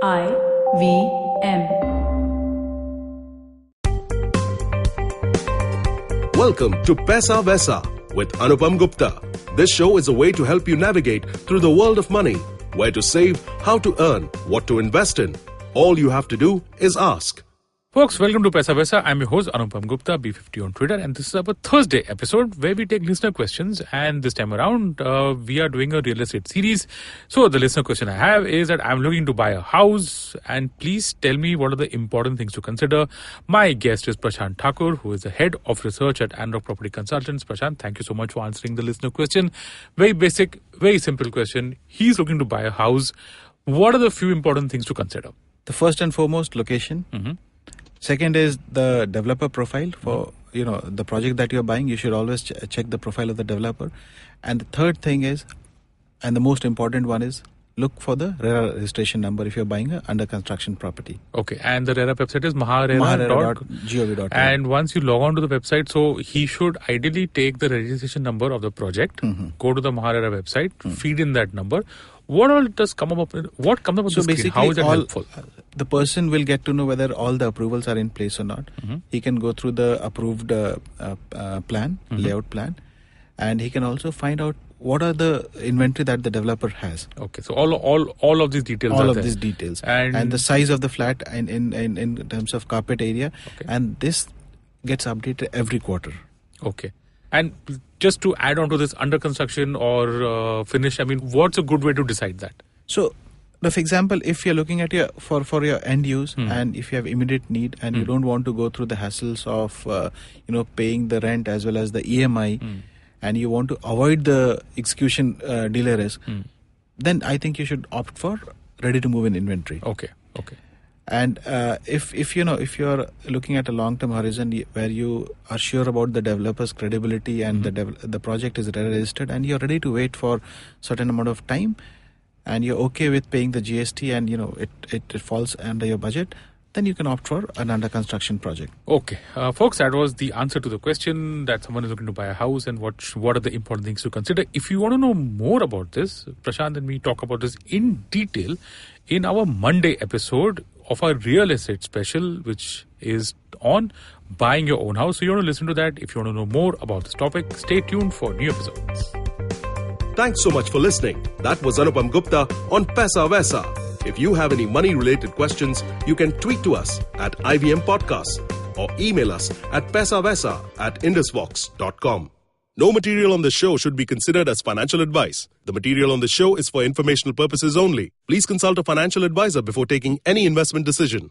IVM. Welcome to Paisa Vaisa with Anupam Gupta. This show is a way to help you navigate through the world of money, where to save, how to earn, what to invest in. All you have to do is ask. Folks, welcome to Paisa Vaisa. I'm your host, Anupam Gupta, B50 on Twitter, and this is our Thursday episode where we take listener questions. And this time around, we are doing a real estate series. So the listener question I have is that I'm looking to buy a house, and please tell me what are the important things to consider. My guest is Prashant Thakur, who is the head of research at Anarock Property Consultants. Prashant, thank you so much for answering the listener question. Very basic, very simple question. He's looking to buy a house. What are the few important things to consider? The first and foremost, location. Mm-hmm. Second is the developer profile for the project that you're buying. You should always check the profile of the developer. And the third thing is, and the most important one is, look for the RERA registration number if you're buying a under construction property. Okay, and the RERA website is maharera.gov.in. And once you log on to the website, so he should ideally take the registration number of the project, go to the Maharera website, feed in that number. What all does come up? What comes up with the screen? How is that helpful? The person will get to know whether all the approvals are in place or not. He can go through the approved plan, layout plan, and he can also find out what are the inventory that the developer has. Okay, so all of these details. All of these details and the size of the flat in terms of carpet area, and this gets updated every quarter. Okay. And just to add on to this, under construction or finished, I mean, what's a good way to decide that? So, for example, if you're looking at for your end use and if you have immediate need and you don't want to go through the hassles of paying the rent as well as the EMI and you want to avoid the execution delay risk, then I think you should opt for ready to move in inventory. Okay. And if you're looking at a long-term horizon where you are sure about the developer's credibility and the project is registered and you're ready to wait for certain amount of time and you're okay with paying the GST and it falls under your budget, then you can opt for an under construction project. Okay, folks, that was the answer to the question that someone is looking to buy a house and what are the important things to consider. If you want to know more about this, Prashant and me talk about this in detail in our Monday episode of our real estate special, which is on buying your own house. So you want to listen to that. If you want to know more about this topic, stay tuned for new episodes. Thanks so much for listening. That was Anupam Gupta on Paisa Vaisa. If you have any money-related questions, you can tweet to us at IVM Podcasts or email us at paisavaisa@indusvox.com. No material on the show should be considered as financial advice. The material on the show is for informational purposes only. Please consult a financial advisor before taking any investment decision.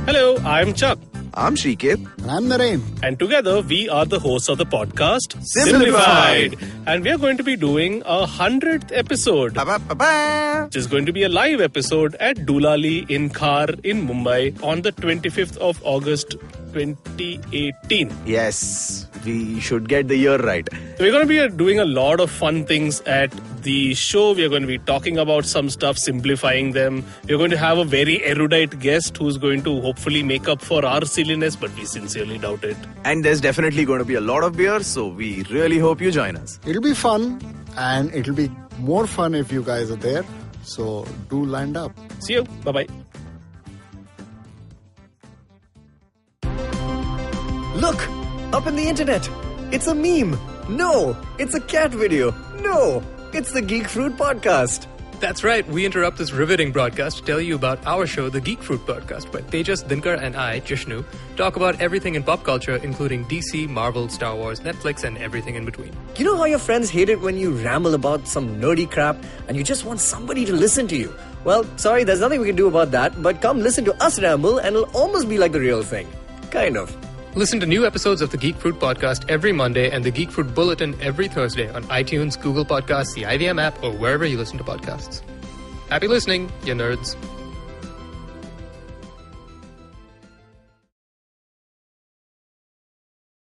Hello, I'm Chuck. I'm Shrikit. I'm Naren. And together we are the hosts of the podcast Simplified. And we are going to be doing a 100th episode. Which is going to be a live episode at Doolali in Khar in Mumbai on the 25th of August 2018. Yes, we should get the year right. We're going to be doing a lot of fun things at the show. We are going to be talking about some stuff, simplifying them. We're going to have a very erudite guest who's going to hopefully make up for our silliness, but we sincerely doubt it. And there's definitely going to be a lot of beer, so we really hope you join us. It'll be fun, and it'll be more fun if you guys are there. So do land up. See you. Bye-bye. Look, up in the internet. It's a meme. No, it's a cat video. No, it's the Geek Fruit Podcast. That's right. We interrupt this riveting broadcast to tell you about our show, The Geek Fruit Podcast, where Tejas, Dinkar, and I, Jishnu, talk about everything in pop culture, including DC, Marvel, Star Wars, Netflix, and everything in between. You know how your friends hate it when you ramble about some nerdy crap and you just want somebody to listen to you? Well, sorry, there's nothing we can do about that, but come listen to us ramble and it'll almost be like the real thing. Kind of. Listen to new episodes of the Geek Fruit Podcast every Monday and the Geek Fruit Bulletin every Thursday on iTunes, Google Podcasts, the IVM app, or wherever you listen to podcasts. Happy listening, you nerds.